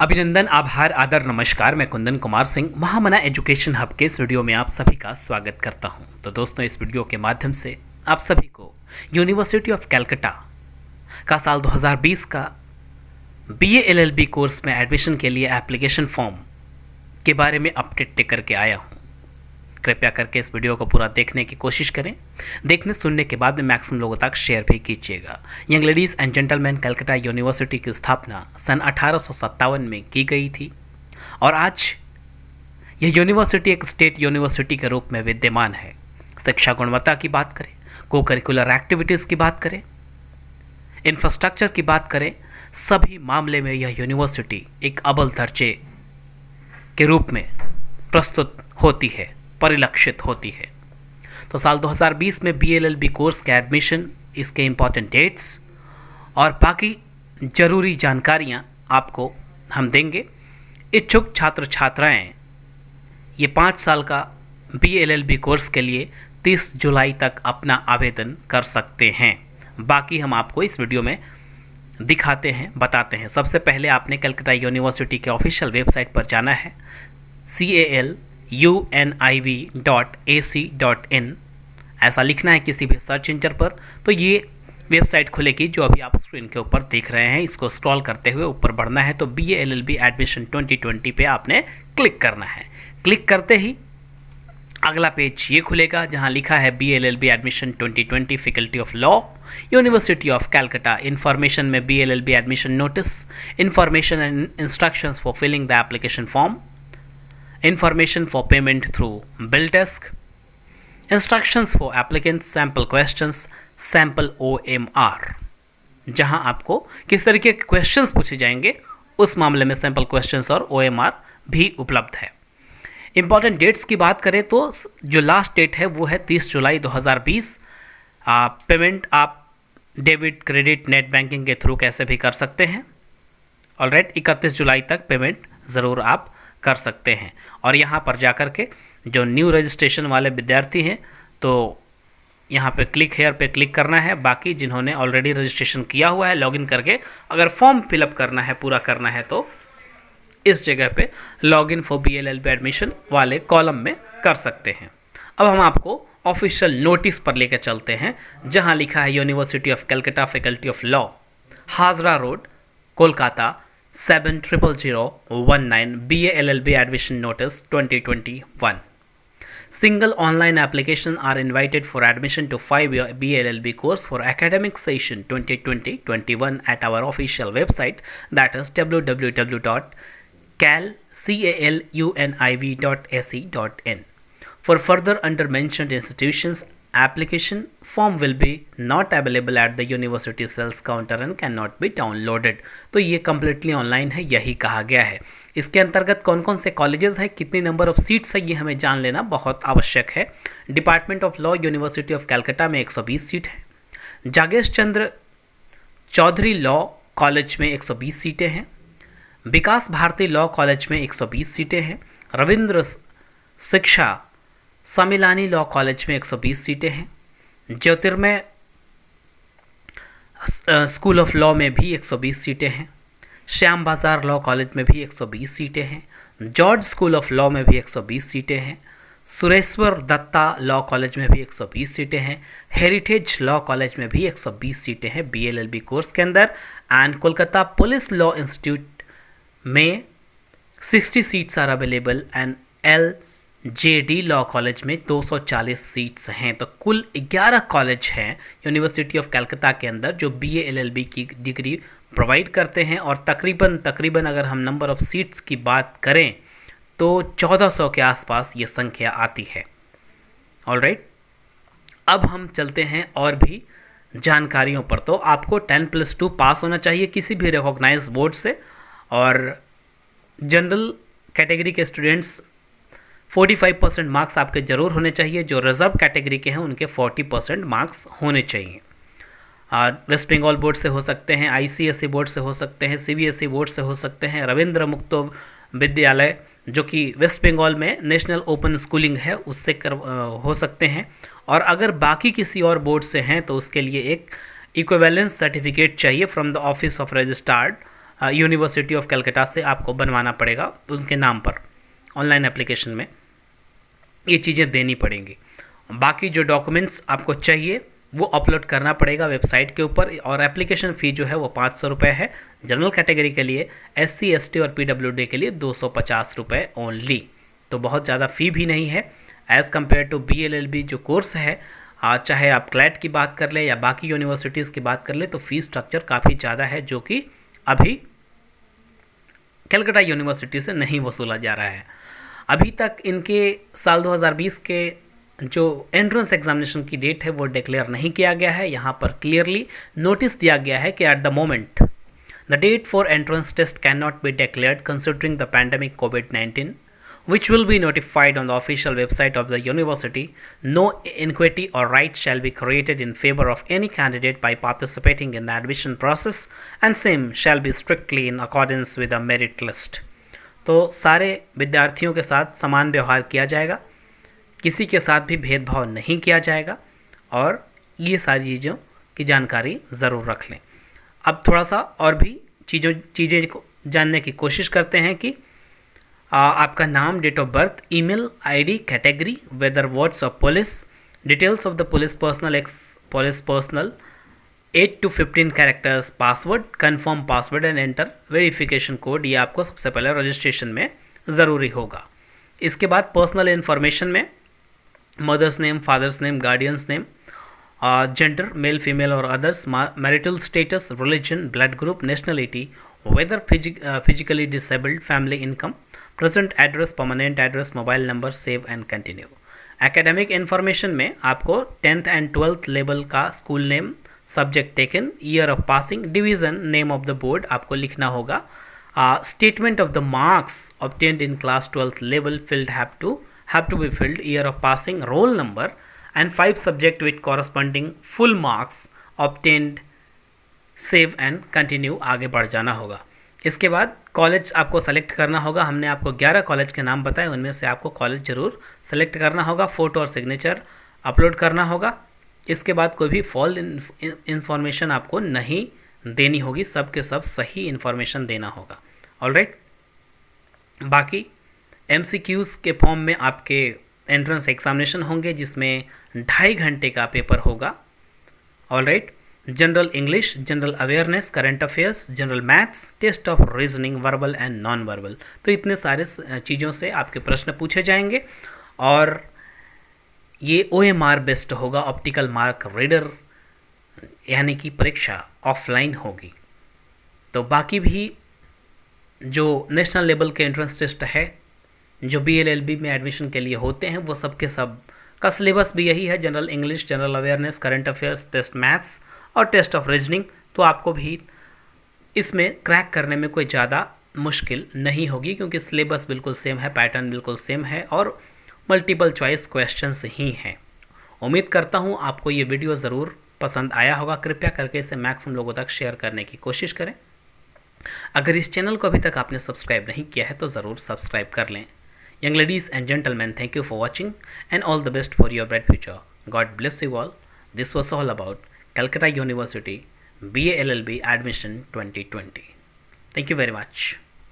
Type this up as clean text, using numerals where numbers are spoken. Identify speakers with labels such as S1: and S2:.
S1: अभिनंदन, आभार, आदर, नमस्कार। मैं कुंदन कुमार सिंह महामना एजुकेशन हब के इस वीडियो में आप सभी का स्वागत करता हूं। तो दोस्तों, इस वीडियो के माध्यम से आप सभी को यूनिवर्सिटी ऑफ कलकत्ता का साल 2020 का बीए एलएलबी कोर्स में एडमिशन के लिए एप्लीकेशन फॉर्म के बारे में अपडेट लेकर के आया हूं। कृपया करके इस वीडियो को पूरा देखने की कोशिश करें। देखने सुनने के बाद में मैक्सिमम लोगों तक शेयर भी कीजिएगा। Young ladies and gentleman, Calcutta university की स्थापना सन 1857 में की गई थी और आज यह यूनिवर्सिटी एक स्टेट यूनिवर्सिटी के रूप में विद्यमान है। शिक्षा गुणवत्ता की बात करें, को करिकुलर एक्टिविटीज़ की बात करें, इंफ्रास्ट्रक्चर की बात करें, सभी मामले में यह यूनिवर्सिटी एक अव्वल दर्जे के रूप में प्रस्तुत होती है, परिलक्षित होती है। तो साल 2020 में बीएलएलबी कोर्स के एडमिशन, इसके इम्पॉर्टेंट डेट्स और बाकी ज़रूरी जानकारियां आपको हम देंगे। इच्छुक छात्र छात्राएं ये 5 साल का बीएलएलबी कोर्स के लिए 30 जुलाई तक अपना आवेदन कर सकते हैं। बाकी हम आपको इस वीडियो में दिखाते हैं, बताते हैं। सबसे पहले आपने कलकत्ता यूनिवर्सिटी के ऑफिशियल वेबसाइट पर जाना है, caluniv.ac.in ऐसा लिखना है किसी भी सर्च इंजन पर। तो ये वेबसाइट खुलेगी जो अभी आप स्क्रीन के ऊपर देख रहे हैं। इसको स्क्रॉल करते हुए ऊपर बढ़ना है तो बीए एलएलबी एडमिशन 2020 पे आपने क्लिक करना है। क्लिक करते ही अगला पेज ये खुलेगा जहां लिखा है BLLB admission 2020 faculty of law, university of Calcutta. Information में BLLB admission notice, information and instructions for filling the application form, information for payment through bill desk, instructions for applicants, sample questions, sample OMR, जहां आपको किस तरीके के questions पूछे जाएंगे उस मामले में सैम्पल क्वेश्चंस और OMR भी उपलब्ध है। इंपॉर्टेंट डेट्स की बात करें तो जो लास्ट डेट है वो है 30 जुलाई 2020। पेमेंट आप डेबिट, क्रेडिट, नेट बैंकिंग के थ्रू कैसे भी कर सकते हैं। ऑलराइट, 31 जुलाई तक पेमेंट ज़रूर आप कर सकते हैं। और यहाँ पर जाकर के जो न्यू रजिस्ट्रेशन वाले विद्यार्थी हैं तो यहाँ पे क्लिक हेयर पे क्लिक करना है। बाकी जिन्होंने ऑलरेडी रजिस्ट्रेशन किया हुआ है, लॉगिन करके अगर फॉर्म फिलअप करना है, पूरा करना है, तो इस जगह पे लॉगिन फॉर बीएलएलबी एडमिशन वाले कॉलम में कर सकते हैं। अब हम आपको ऑफिशियल नोटिस पर लेकर चलते हैं जहाँ लिखा है university of Calcutta faculty of law, Hazra road, Kolkata 700019, BA LLB admission notice 2021. Single online application are invited for admission to 5-year BA LLB course for academic session 2020-21 at our official website, that is www.caluniv.ac.in. For further under mentioned institutions, application form will be not available at the university sales counter and cannot be downloaded. तो ये completely online है, यही कहा गया है। इसके अंतर्गत कौन कौन से कॉलेजेस हैं, कितनी नंबर ऑफ सीट्स है, ये हमें जान लेना बहुत आवश्यक है। Department of law university of Calcutta में 120 सीट है। जागेश चंद्र चौधरी लॉ कॉलेज में 120 सीटें हैं। विकास भारती लॉ कॉलेज में 120 सीटें हैं। रविंद्र शिक्षा सम्मिलानी लॉ कॉलेज में 120 सीटें हैं। ज्योतिर्मय स्कूल ऑफ लॉ में भी 120 सीटें हैं। श्याम बाजार लॉ कॉलेज में भी 120 सीटें हैं। जॉर्ज स्कूल ऑफ लॉ में भी 120 सीटें हैं। सुरेश्वर दत्ता लॉ कॉलेज में भी 120 सीटें हैं। हेरिटेज लॉ कॉलेज में भी 120 सीटें हैं बीएलएलबी कोर्स के अंदर। And Kolkata police law institute में 60 seats are available and LJD law college में 240 सीट्स हैं। तो कुल 11 कॉलेज हैं यूनिवर्सिटी ऑफ कलकत्ता के अंदर जो BA LLB की डिग्री प्रोवाइड करते हैं। और तकरीबन अगर हम नंबर ऑफ़ सीट्स की बात करें तो 1400 के आसपास ये संख्या आती है। ऑलराइट, अब हम चलते हैं और भी जानकारियों पर। तो आपको 10+2 पास होना चाहिए किसी भी रिकॉग्नाइज बोर्ड से। और जनरल कैटेगरी के स्टूडेंट्स 45% मार्क्स आपके ज़रूर होने चाहिए। जो रिजर्व कैटेगरी के हैं उनके 40% मार्क्स होने चाहिए। वेस्ट बंगाल बोर्ड से हो सकते हैं, ICSE बोर्ड से हो सकते हैं, CBSE बोर्ड से हो सकते हैं, रविंद्र मुक्त विद्यालय जो कि वेस्ट बंगाल में नेशनल ओपन स्कूलिंग है उससे हो सकते हैं। और अगर बाकी किसी और बोर्ड से हैं तो उसके लिए एक इक्विवेलेंस सर्टिफिकेट चाहिए from the office of registered university of Calcutta से आपको बनवाना पड़ेगा उनके नाम पर। ऑनलाइन एप्लीकेशन में ये चीज़ें देनी पड़ेंगी। बाकी जो डॉक्यूमेंट्स आपको चाहिए वो अपलोड करना पड़ेगा वेबसाइट के ऊपर, और एप्लीकेशन फ़ी जो है वो 500 रुपये है। जनरल कैटेगरी के लिए, SC ST और PWD के लिए 250 रुपये ओनली। तो बहुत ज़्यादा फ़ी भी नहीं है एज़ कम्पेयर टू BLLB जो कोर्स है। चाहे आप क्लैट की बात कर ले या बाकी यूनिवर्सिटीज़ की बात कर ले, तो फ़ी स्ट्रक्चर काफ़ी ज़्यादा है जो कि अभी कलकत्ता यूनिवर्सिटी से नहीं वसूला जा रहा है। अभी तक इनके साल 2020 के जो एंट्रेंस एग्जामिनेशन की डेट है वो डिक्लेयर नहीं किया गया है। यहाँ पर क्लियरली नोटिस दिया गया है कि at the moment the date for entrance test can not be declared considering the pandemic COVID-19 which will be notified on the official website of the university. No inequity or right shall be created in favor of any candidate by participating in the admission process, and same shall be strictly in accordance with the merit list. तो सारे विद्यार्थियों के साथ समान व्यवहार किया जाएगा, किसी के साथ भी भेदभाव नहीं किया जाएगा, और ये सारी चीज़ों की जानकारी ज़रूर रख लें। अब थोड़ा सा और भी चीज़ें को जानने की कोशिश करते हैं कि आपका नाम, date of birth, email ID, category, whether words of police, details of the police personnel, ex police personnel, 8 to 15 characters password, confirm password and enter verification code. ये आपको सबसे पहले रजिस्ट्रेशन में ज़रूरी होगा। इसके बाद पर्सनल इन्फॉर्मेशन में mother's name, father's name, guardian's name, gender male female और others, marital status, religion, blood group, nationality, whether physically disabled, family income, present address, permanent address, mobile number, save and continue. Academic information में आपको 10th and 12th level का school name, subject taken, year of passing, division, name of the board आपको लिखना होगा। Statement of the marks obtained in class 12th level filled have to be filled, year of passing, roll number and 5 subject with corresponding full marks obtained, save and continue आगे बढ़ जाना होगा। इसके बाद college आपको सेलेक्ट करना होगा। हमने आपको 11 कॉलेज के नाम बताए, उनमें से आपको कॉलेज ज़रूर सेलेक्ट करना होगा। फ़ोटो और सिग्नेचर अपलोड करना होगा। इसके बाद कोई भी फॉल्स इन्फॉर्मेशन आपको नहीं देनी होगी, सब के सब सही इन्फॉर्मेशन देना होगा। ऑलराइट, बाकी MCQs के फॉर्म में आपके एंट्रेंस एग्जामिनेशन होंगे जिसमें 2.5 घंटे का पेपर होगा। Alright, general English, general awareness, current affairs, general maths, test of reasoning, verbal and non verbal. तो इतने सारे चीज़ों से आपके प्रश्न पूछे जाएंगे, और ये OMR बेस्ड होगा, ऑप्टिकल मार्क रीडर, यानी कि परीक्षा ऑफलाइन होगी। तो बाकी भी जो नेशनल लेवल के एंट्रेंस टेस्ट है जो BLLB में एडमिशन के लिए होते हैं, वो सब के सब का सिलेबस भी यही है, general English, general awareness, current affairs, test maths और टेस्ट ऑफ रीजनिंग। तो आपको भी इसमें क्रैक करने में कोई ज़्यादा मुश्किल नहीं होगी, क्योंकि सिलेबस बिल्कुल सेम है, पैटर्न बिल्कुल सेम है और मल्टीपल चॉइस क्वेश्चंस ही हैं। उम्मीद करता हूँ आपको ये वीडियो ज़रूर पसंद आया होगा। कृपया करके इसे मैक्सिमम लोगों तक शेयर करने की कोशिश करें। अगर इस चैनल को अभी तक आपने सब्सक्राइब नहीं किया है तो ज़रूर सब्सक्राइब कर लें। Young ladies and gentlemen, thank you for watching and all the best for your bright future. God bless you all. This was all about Calcutta University BA LLB Admission 2020. Thank you very much.